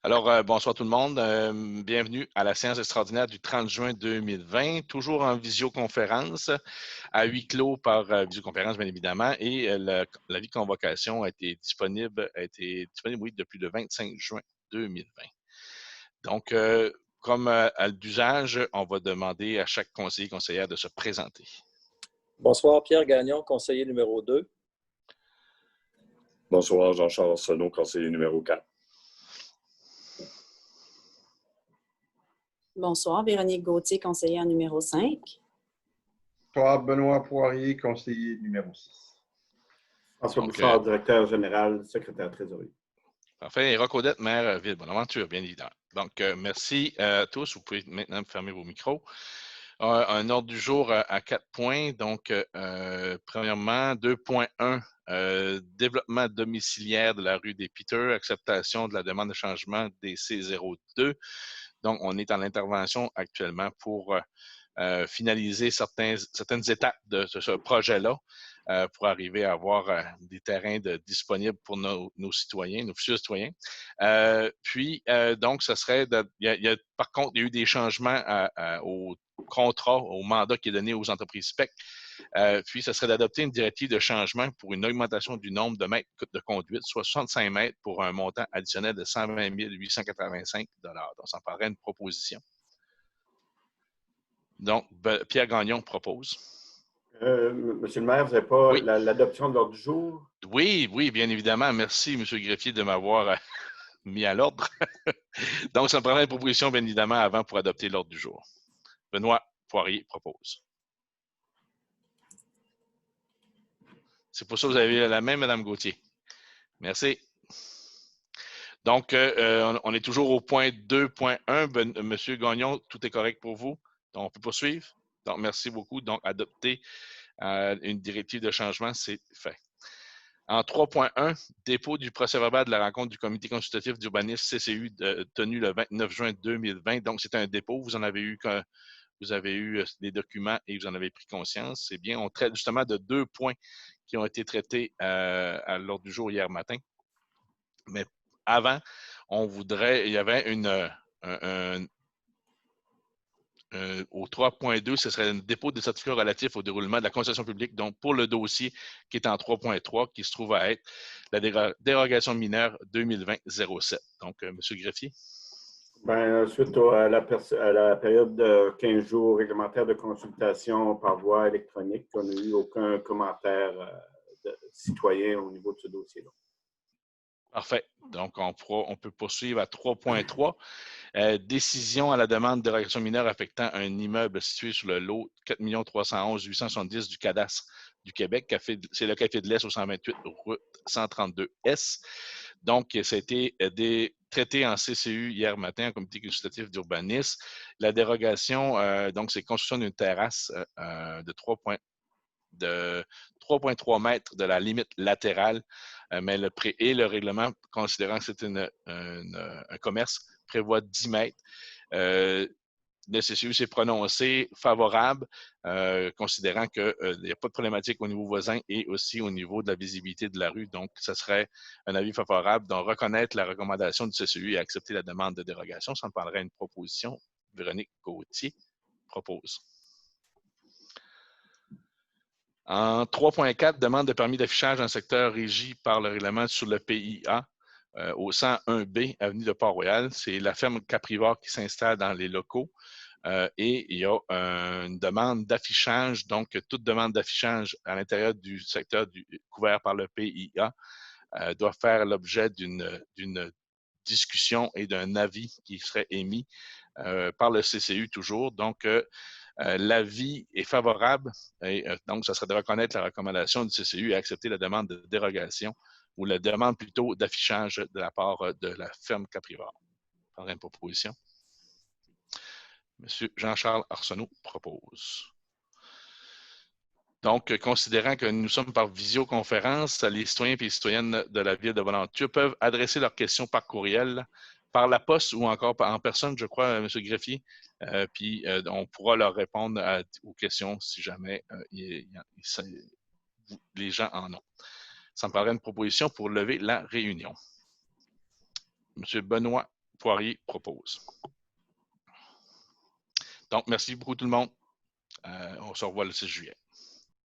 Bonsoir tout le monde. Bienvenue à la séance extraordinaire du 30 juin 2020, toujours en visioconférence, à huis clos par visioconférence, bien évidemment, et la vie de convocation a été disponible, oui, depuis le 25 juin 2020. Donc, comme à l'usage, on va demander à chaque conseiller conseillère de se présenter. Bonsoir, Pierre Gagnon, conseiller numéro 2. Bonsoir, Jean-Charles Arsenault, conseiller numéro 4. Bonsoir, Véronique Gauthier, conseillère numéro 5. Bonsoir, Benoît Poirier, conseiller numéro 6. François Bouchard, directeur général, secrétaire trésorier. Parfait. Et Roque-Odette, maire Ville-Bonaventure, bien évidemment. Donc, merci à tous. Vous pouvez maintenant fermer vos micros. Un ordre du jour à 4 points. Donc, premièrement, 2.1, développement domiciliaire de la rue des Peters, acceptation de la demande de changement des C02. Donc, on est en intervention actuellement pour finaliser certaines étapes de ce projet-là pour arriver à avoir des terrains disponibles pour nos citoyens, nos futurs citoyens. Donc, ce serait, par contre, il y a eu des changements au contrat, au mandat qui est donné aux entreprises SPEC. Puis, ce serait d'adopter une directive de changement pour une augmentation du nombre de mètres de conduite, soit 65 mètres pour un montant additionnel de 120 885 $. Donc, ça me paraît une proposition. Donc, Pierre Gagnon propose. Monsieur le maire, vous n'avez pas oui. l'adoption de l'ordre du jour? Oui, bien évidemment. Merci, Monsieur le greffier, de m'avoir mis à l'ordre. Donc, ça me prendrait une proposition, bien évidemment, avant pour adopter l'ordre du jour. Benoît Poirier propose. C'est pour ça que vous avez la main, Mme Gauthier. Merci. Donc, on est toujours au point 2.1. Monsieur Gagnon, tout est correct pour vous? Donc, on peut poursuivre? Donc, merci beaucoup. Donc, adopter une directive de changement, c'est fait. En 3.1, dépôt du procès-verbal de la rencontre du comité consultatif d'urbanisme CCU tenu le 29 juin 2020. Donc, c'est un dépôt. Vous avez eu des documents et vous en avez pris conscience. C'est bien. On traite justement de 2 points qui ont été traités à l'ordre du jour hier matin. Mais avant, il y avait au 3.2, ce serait un dépôt de certificat relatif au déroulement de la consultation publique, donc pour le dossier qui est en 3.3, qui se trouve à être la dérogation mineure 2020-07. Donc, M. Greffier. Suite à la période de 15 jours réglementaire de consultation par voie électronique, on n'a eu aucun commentaire de citoyen au niveau de ce dossier-là. Parfait. Donc, on peut poursuivre à 3.3. Décision à la demande de dérogation mineure affectant un immeuble situé sur le lot 4 311 870 du cadastre du Québec. C'est le Café de l'Est au 128 route 132 S. Donc, ça a été traité en CCU hier matin en comité consultatif d'urbanisme. La dérogation, donc, c'est construction d'une terrasse de 3,3 mètres de la limite latérale, mais le règlement, considérant que c'est un commerce, prévoit 10 mètres. Le CCU s'est prononcé favorable, considérant qu'il n'y a pas de problématique au niveau voisin et aussi au niveau de la visibilité de la rue. Donc, ce serait un avis favorable. Donc, reconnaître la recommandation du CCU et accepter la demande de dérogation. Ça me parlerait une proposition. Véronique Gauthier propose. En 3.4, demande de permis d'affichage dans le secteur régi par le règlement sur le PIA au 101B, avenue de Port-Royal. C'est la ferme Caprivore qui s'installe dans les locaux et il y a une demande d'affichage. Donc, toute demande d'affichage à l'intérieur du secteur couvert par le PIA doit faire l'objet d'une discussion et d'un avis qui serait émis par le CCU toujours. Donc, l'avis est favorable et donc, ça serait de reconnaître la recommandation du CCU et accepter la demande de dérogation ou la demande plutôt d'affichage de la part de la ferme Caprivore. Je prendrai une proposition. M. Jean-Charles Arsenault propose. Donc, considérant que nous sommes par visioconférence, les citoyens et les citoyennes de la ville de Bonaventure peuvent adresser leurs questions par courriel, par la poste ou encore en personne, je crois, M. Greffier. Puis, on pourra leur répondre aux questions si jamais les gens en ont. Ça me paraît une proposition pour lever la réunion. M. Benoît Poirier propose. Donc, merci beaucoup tout le monde. On se revoit le 6 juillet.